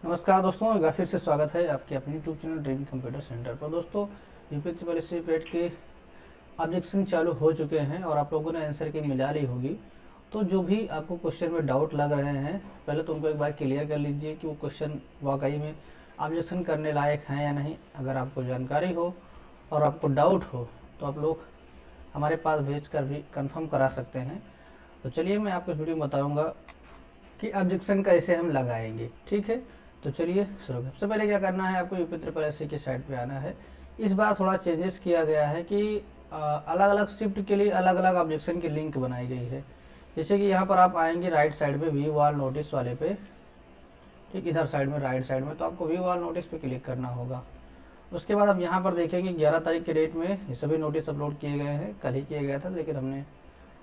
नमस्कार दोस्तों, एक बार फिर से स्वागत है आपके अपने YouTube channel dream computer centre पर। दोस्तों, यूपी ट्रिपल एस सी पेट के ऑब्जेक्शन चालू हो चुके हैं और आप लोगों ने आंसर की मिला ली होगी। तो जो भी आपको क्वेश्चन में डाउट लग रहे हैं, पहले तो उनको एक बार क्लियर कर लीजिए कि वो क्वेश्चन वाकई में ऑब्जेक्शन करने लायक हैं या नहीं। अगर आपको जानकारी हो और आपको डाउट हो तो आप लोग हमारे पास भेज कर भी कन्फर्म करा सकते हैं। तो चलिए मैं आपको इस वीडियो में बताऊँगा कि ऑब्जेक्शन कैसे हम लगाएंगे। ठीक है, तो चलिए शुरू करें। सबसे पहले क्या करना है, आपको यूपी ट्रिपल एस सी की साइट पे आना है। इस बार थोड़ा चेंजेस किया गया है कि अलग अलग शिफ्ट के लिए अलग अलग ऑब्जेक्शन की लिंक बनाई गई है। जैसे कि यहाँ पर आप आएंगे राइट साइड पे व्यू ऑल नोटिस वाले पे, ठीक इधर साइड में राइट साइड में, तो आपको व्यू ऑल नोटिस पे क्लिक करना होगा। उसके बाद आप यहाँ पर देखेंगे 11 तारीख के डेट में ये सभी नोटिस अपलोड किए गए हैं। कल ही किया गया था लेकिन हमने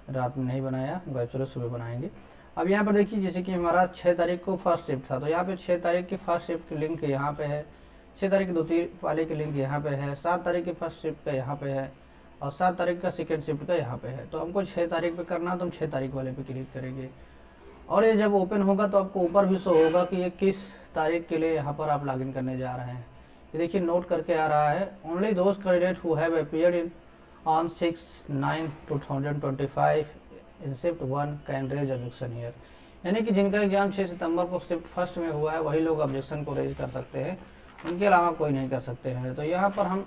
रात में नहीं बनाया, चलो सुबह बनाएंगे। अब यहाँ पर देखिए, जैसे कि हमारा 6 तारीख को फर्स्ट शिफ्ट था, तो यहाँ पे 6 तारीख की फर्स्ट शिफ्ट की लिंक यहाँ पे है, 6 तारीख की द्वितीय वाले की लिंक यहाँ पे है, 7 तारीख की फर्स्ट शिफ्ट का यहाँ पे है और 7 तारीख का सेकेंड शिफ्ट का यहाँ पे है। तो हमको 6 तारीख पे करना, तो हम 6 तारीख वाले पे क्लिक करेंगे और ये जब ओपन होगा तो आपको ऊपर भी शो होगा कि ये किस तारीख के लिए यहाँ पर आप लॉगिन करने जा रहे हैं। ये देखिए नोट करके आ रहा है, only those candidate who have appeared in on 6/9/2025 in shift 1 can raise objection here. यानी कि जिनका एग्जाम 6 सितंबर को शिफ्ट फर्स्ट में हुआ है वही लोग ऑब्जेक्शन को रेज कर सकते हैं, उनके अलावा कोई नहीं कर सकते हैं। तो यहाँ पर हम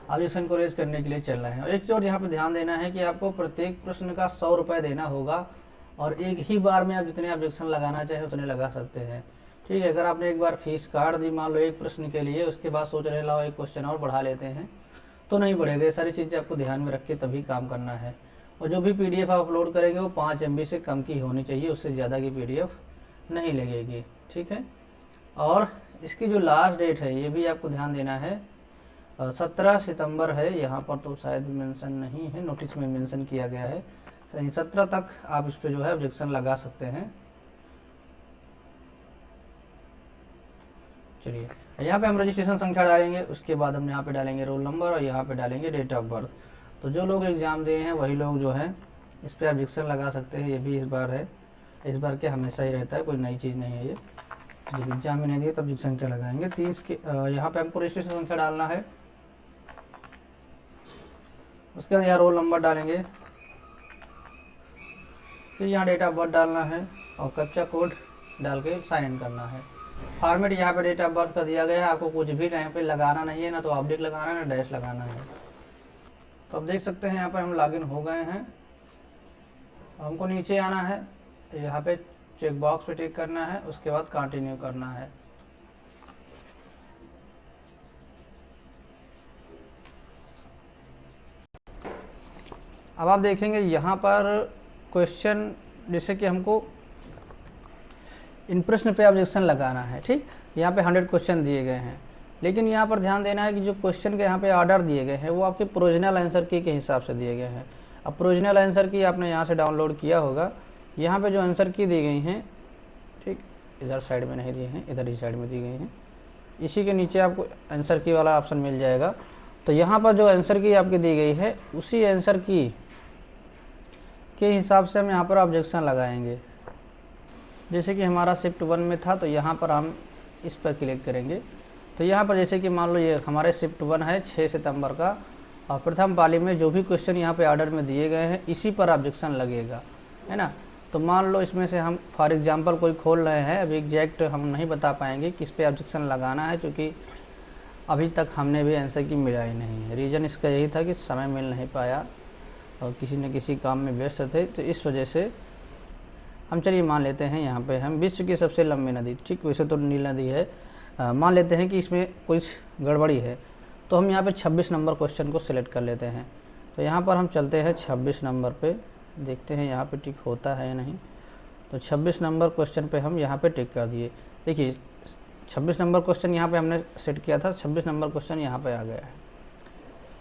ऑब्जेक्शन को रेज करने के लिए चल रहे हैं। और एक चीज़ और यहाँ पर ध्यान देना है कि आपको प्रत्येक प्रश्न का 100 रुपये देना होगा और एक ही बार में आप जितने ऑब्जेक्शन लगाना चाहे उतने लगा सकते हैं। ठीक है, अगर आपने एक बार फीस काट दी मान लो एक प्रश्न के लिए, उसके बाद सोच रहे लाओ एक क्वेश्चन और बढ़ा लेते हैं, तो नहीं बढ़ेगा। ये सारी चीज़ें आपको ध्यान में रख के तभी काम करना है। और जो भी पीडीएफ आप अपलोड करेंगे वो 5 MB से कम की होनी चाहिए, उससे ज़्यादा की पीडीएफ नहीं लगेगी। ठीक है, और इसकी जो लास्ट डेट है ये भी आपको ध्यान देना है, 17 सितंबर है। यहाँ पर तो शायद मेंशन नहीं है, नोटिस में मेंशन किया गया है। 17 तक आप इस पर जो है ऑब्जेक्शन लगा सकते हैं। चलिए, यहाँ पे हम रजिस्ट्रेशन संख्या डालेंगे, उसके बाद हम यहाँ पे डालेंगे रोल नंबर और यहाँ पे डालेंगे डेट ऑफ बर्थ। तो जो लोग एग्ज़ाम दिए हैं वही लोग जो है इस पर ऑब्जेक्शन लगा सकते हैं। ये भी इस बार है, इस बार के हमेशा ही रहता है, कोई नई चीज़ नहीं है ये। जब एग्जाम में नहीं दिए तब ऑब्जेक्शन क्या लगाएंगे। 30 के यहाँ पे हमको रजिस्ट्रेशन संख्या डालना है, उसके बाद यहाँ रोल नंबर डालेंगे, फिर यहाँ डेट ऑफ बर्थ डालना है और कैप्चा कोड डाल के साइन इन करना है। फॉर्मेट यहाँ पे डेट ऑफ बर्थ का दिया गया है, आपको कुछ भी टाइम पे लगाना नहीं है, ना तो ऑब्जेक्ट लगाना है ना डैश लगाना है। तो आप देख सकते हैं यहाँ पर हम लॉगिन हो गए हैं। हमको नीचे आना है, यहाँ पे चेक बॉक्स पे टिक करना है, उसके बाद कंटिन्यू करना है। अब आप देखेंगे यहाँ पर क्वेश्चन, जैसे कि हमको इन प्रश्न पे ऑब्जेक्शन लगाना है। ठीक, यहाँ पे 100 क्वेश्चन दिए गए हैं, लेकिन यहाँ पर ध्यान देना है कि जो क्वेश्चन के यहाँ पे ऑर्डर दिए गए हैं वो आपके प्रोविजनल आंसर की के हिसाब से दिए गए हैं। अब प्रोविजनल आंसर की आपने यहाँ से डाउनलोड किया होगा, यहाँ पे जो आंसर की दी गई हैं, ठीक इधर साइड में नहीं दिए हैं, इधर ही साइड में दी गई हैं, इसी के नीचे आपको आंसर की वाला ऑप्शन मिल जाएगा। तो यहाँ पर जो आंसर की आपकी दी गई है उसी आंसर की के हिसाब से हम यहाँ पर ऑब्जेक्शन लगाएंगे। जैसे कि हमारा शिफ्ट 1 में था तो यहाँ पर हम इस पर क्लिक करेंगे। तो यहाँ पर जैसे कि मान लो ये हमारे शिफ्ट 1 है 6 सितंबर का, और प्रथम पाली में जो भी क्वेश्चन यहाँ पे ऑर्डर में दिए गए हैं इसी पर ऑब्जेक्शन लगेगा, है ना। तो मान लो इसमें से हम फॉर एग्जांपल कोई खोल रहे हैं, अभी एग्जैक्ट हम नहीं बता पाएंगे किस पे ऑब्जेक्शन लगाना है, क्योंकि अभी तक हमने भी आंसर की मिला ही नहीं है। रीज़न इसका यही था कि समय मिल नहीं पाया और किसी न किसी काम में व्यस्त थे, तो इस वजह से हम चलिए मान लेते हैं यहाँ पे हम विश्व की सबसे लंबी नदी, ठीक वैसे तो नील नदी है, मान लेते हैं कि इसमें कुछ गड़बड़ी है, तो हम यहाँ पे 26 नंबर क्वेश्चन को सिलेक्ट कर लेते हैं। तो यहाँ पर हम चलते हैं 26 नंबर पे, देखते हैं यहाँ पे टिक होता है या नहीं। तो 26 नंबर क्वेश्चन पे हम यहाँ पे टिक कर दिए। देखिए 26 नंबर क्वेश्चन यहाँ पे हमने सेट किया था, 26 नंबर क्वेश्चन यहाँ पे आ गया है।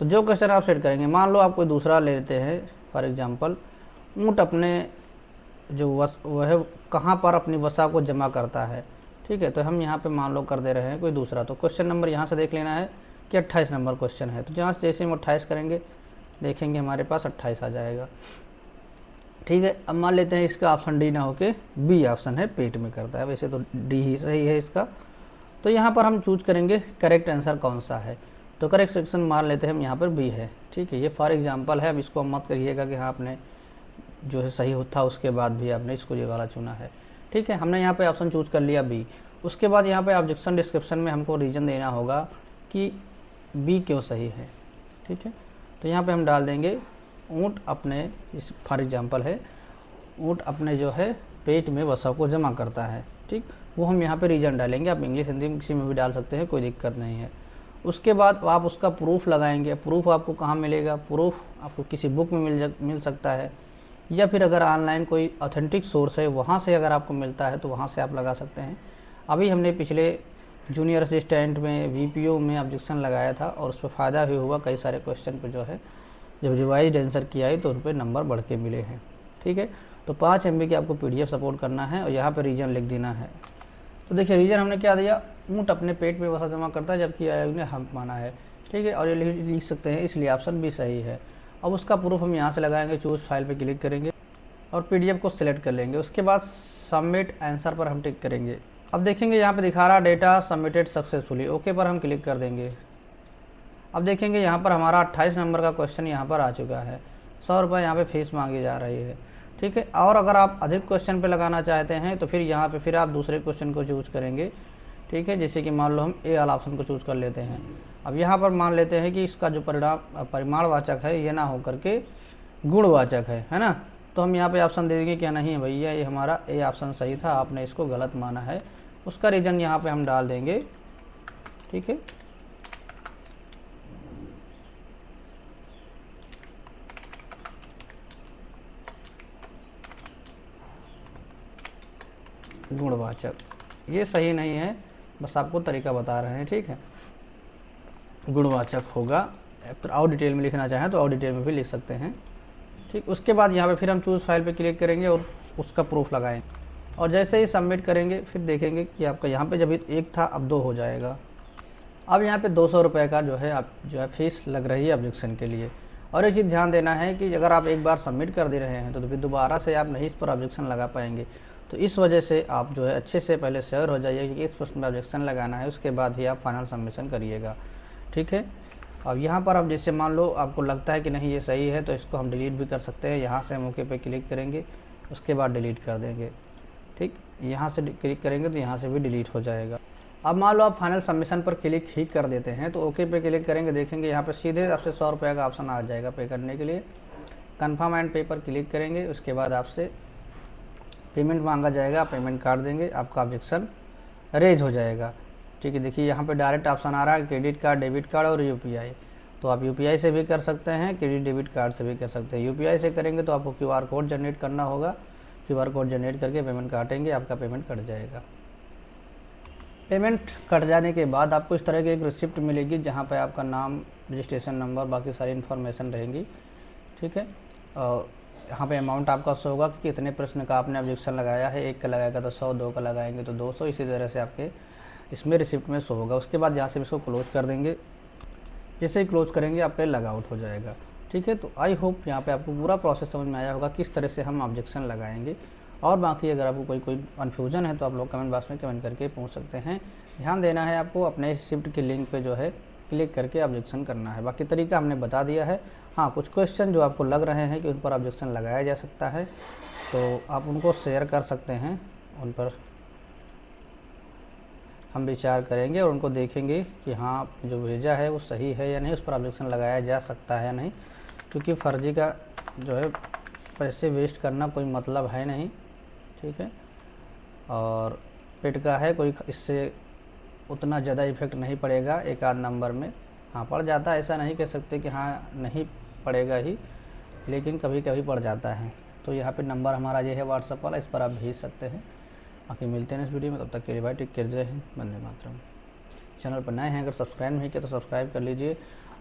तो जो क्वेश्चन आप सेट करेंगे, मान लो आप कोई दूसरा ले लेते हैं, फॉर एग्जाम्पल ऊँट अपने जो वह कहाँ पर अपनी वसा को जमा करता है, ठीक है। तो हम यहाँ पे मान लो कर दे रहे हैं कोई दूसरा, तो क्वेश्चन नंबर यहाँ से देख लेना है कि 28 नंबर क्वेश्चन है। तो जहाँ से जैसे हम 28 करेंगे देखेंगे हमारे पास 28 आ जाएगा। ठीक है। अब मान लेते हैं इसका ऑप्शन डी ना होके बी ऑप्शन है, पेट में करता है, वैसे तो डी ही सही है इसका। तो यहाँ पर हम चूज करेंगे करेक्ट आंसर कौन सा है, तो करेक्ट सेक्शन मान लेते हैं हम यहाँ पर बी है। ठीक है, ये फॉर एग्जांपल है, अब इसको मत करिएगा कि हाँ आपने जो है सही था उसके बाद भी आपने इसको ये वाला चुना है। ठीक है, हमने यहाँ पे ऑप्शन चूज कर लिया बी। उसके बाद यहाँ पे ऑब्जेक्शन डिस्क्रिप्शन में हमको रीज़न देना होगा कि बी क्यों सही है। ठीक है, तो यहाँ पे हम डाल देंगे ऊँट अपने, इस फॉर एग्जांपल है, ऊँट अपने जो है पेट में वसा को जमा करता है। ठीक, वो हम यहाँ पे रीज़न डालेंगे, आप इंग्लिश हिंदी किसी में भी डाल सकते हैं, कोई दिक्कत नहीं है। उसके बाद आप उसका प्रूफ लगाएंगे। प्रूफ आपको कहाँ मिलेगा, प्रूफ आपको किसी बुक में मिल सकता है, या फिर अगर ऑनलाइन कोई ऑथेंटिक सोर्स है वहाँ से अगर आपको मिलता है तो वहाँ से आप लगा सकते हैं। अभी हमने पिछले जूनियर असिस्टेंट में वीपीओ में ऑब्जेक्शन लगाया था और उस पर फ़ायदा भी हुआ, कई सारे क्वेश्चन पे जो है जब रिवाइज आंसर किया है तो उन पर नंबर बढ़ के मिले हैं। ठीक है, तो 5 MB की आपको PDF सपोर्ट करना है और यहाँ पर रीजन लिख देना है। तो देखिए रीजन हमने क्या दिया, ऊँट अपने पेट में वसा जमा करता है, जबकि आयोग ने हम माना है। ठीक है, और ये लिख सकते हैं, इसलिए ऑप्शन भी सही है। अब उसका प्रूफ हम यहाँ से लगाएंगे, चूज फाइल पे क्लिक करेंगे और PDF को सिलेक्ट कर लेंगे। उसके बाद सबमिट आंसर पर हम टिक करेंगे। अब देखेंगे यहाँ पे दिखा रहा डेटा सबमिटेड सक्सेसफुली, ओके पर हम क्लिक कर देंगे। अब देखेंगे यहाँ पर हमारा 28 नंबर का क्वेश्चन यहाँ पर आ चुका है। 100 रुपये यहाँ पे फीस मांगी जा रही है। ठीक है, और अगर आप अधिक क्वेश्चन पे लगाना चाहते हैं तो फिर यहाँ पे फिर आप दूसरे क्वेश्चन को चूज करेंगे। ठीक है, जैसे कि मान लो हम ए वाला ऑप्शन को चूज कर लेते हैं। अब यहाँ पर मान लेते हैं कि इसका जो परिमाणवाचक है ये ना हो करके गुणवाचक है ना, तो हम यहाँ पे ऑप्शन दे देंगे क्या नहीं है भैया, ये हमारा ए ऑप्शन सही था, आपने इसको गलत माना है। उसका रीज़न यहाँ पे हम डाल देंगे। ठीक है, गुणवाचक, ये सही नहीं है, बस आपको तरीका बता रहे हैं। ठीक है, गुणवाचक होगा, फिर और डिटेल में लिखना चाहें तो और डिटेल में भी लिख सकते हैं। ठीक, उसके बाद यहाँ पे फिर हम चूज़ फाइल पे क्लिक करेंगे और उसका प्रूफ लगाएंगे और जैसे ही सबमिट करेंगे फिर देखेंगे कि आपका यहाँ पे जब 1 था अब 2 हो जाएगा। अब यहाँ पे 200 रुपये का जो है आप जो है फीस लग रही है ऑब्जेक्शन के लिए। और एक चीज़ ध्यान देना है कि अगर आप एक बार सबमिट कर दे रहे हैं तो फिर दोबारा से आप नहीं इस पर ऑब्जेक्शन लगा पाएंगे। तो इस वजह से आप जो है अच्छे से पहले श्योर हो जाइए कि इस प्रश्न में ऑब्जेक्शन लगाना है, उसके बाद ही आप फाइनल सबमिशन करिएगा। ठीक है, अब यहाँ पर आप जैसे मान लो आपको लगता है कि नहीं ये सही है तो इसको हम डिलीट भी कर सकते हैं। यहाँ से हम ओके पे क्लिक करेंगे, उसके बाद डिलीट कर देंगे। ठीक, यहाँ से क्लिक करेंगे तो यहाँ से भी डिलीट हो जाएगा। अब मान लो आप फाइनल सबमिशन पर क्लिक ही कर देते हैं तो ओके पे क्लिक करेंगे, देखेंगे यहाँ पर सीधे आपसे 100 रुपये का ऑप्शन आ जाएगा पे करने के लिए। कन्फर्म एंड पे पर क्लिक करेंगे, उसके बाद आपसे पेमेंट मांगा जाएगा, पेमेंट काट देंगे, आपका ऑब्जेक्शन रेज हो जाएगा। ठीक है, देखिए यहाँ पे डायरेक्ट ऑप्शन आ रहा है क्रेडिट कार्ड, डेबिट कार्ड और UPI। तो आप UPI से भी कर सकते हैं, क्रेडिट डेबिट कार्ड से भी कर सकते हैं। UPI से करेंगे तो आपको QR कोड जनरेट करना होगा, QR कोड जनरेट करके पेमेंट काटेंगे, आपका पेमेंट कट जाएगा। पेमेंट कट जाने के बाद आपको इस तरह की एक रिसिप्ट मिलेगी जहाँ पर आपका नाम, रजिस्ट्रेशन नंबर, बाकी सारी इन्फॉर्मेशन रहेंगी। ठीक है, और यहाँ पे अमाउंट आपका शो होगा कि कितने प्रश्न का आपने ऑब्जेक्शन लगाया है। 1 का लगाएगा तो 100, 2 का लगाएंगे तो 200, इसी तरह से आपके इसमें रिसिप्ट में शो होगा। उसके बाद यहाँ से इसको क्लोज कर देंगे, जैसे ही क्लोज करेंगे आपका लॉग आउट हो जाएगा। ठीक है, तो आई होप यहाँ पे आपको पूरा प्रोसेस समझ में आया होगा किस तरह से हम ऑब्जेक्शन लगाएंगे। और बाकी अगर आपको कोई कन्फ्यूजन है तो आप लोग कमेंट बॉक्स में कमेंट करके पूछ सकते हैं। ध्यान देना है आपको अपने रिसिप्ट के लिंक पे जो है क्लिक करके ऑब्जेक्शन करना है। बाकी तरीका हमने बता दिया है। हाँ, कुछ क्वेश्चन जो आपको लग रहे हैं कि उन पर ऑब्जेक्शन लगाया जा सकता है तो आप उनको शेयर कर सकते हैं, उन पर हम विचार करेंगे और उनको देखेंगे कि हाँ जो भेजा है वो सही है या नहीं, उस पर ऑब्जेक्शन लगाया जा सकता है या नहीं। क्योंकि फर्जी का जो है पैसे वेस्ट करना कोई मतलब है नहीं। ठीक है, और पेट का है, कोई इससे उतना ज़्यादा इफेक्ट नहीं पड़ेगा, एक आध नंबर में हाँ पड़ जाता है, ऐसा नहीं कह सकते कि हाँ नहीं पड़ेगा ही, लेकिन कभी कभी पड़ जाता है। तो यहाँ पे नंबर हमारा ये है व्हाट्सएप वाला, इस पर आप भेज सकते हैं। बाकी मिलते हैं इस वीडियो में, तब तक के लिए भाई टेक केयर, जय हिंद, वंदे मातरम। चैनल पर नए हैं, अगर सब्सक्राइब नहीं किया तो सब्सक्राइब कर लीजिए।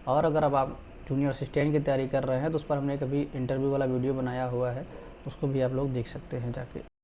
और अगर अब आप जूनियर असिस्टेंट की तैयारी कर रहे हैं तो उस पर हमने कभी इंटरव्यू वाला वीडियो बनाया हुआ है, उसको भी आप लोग देख सकते हैं जाके।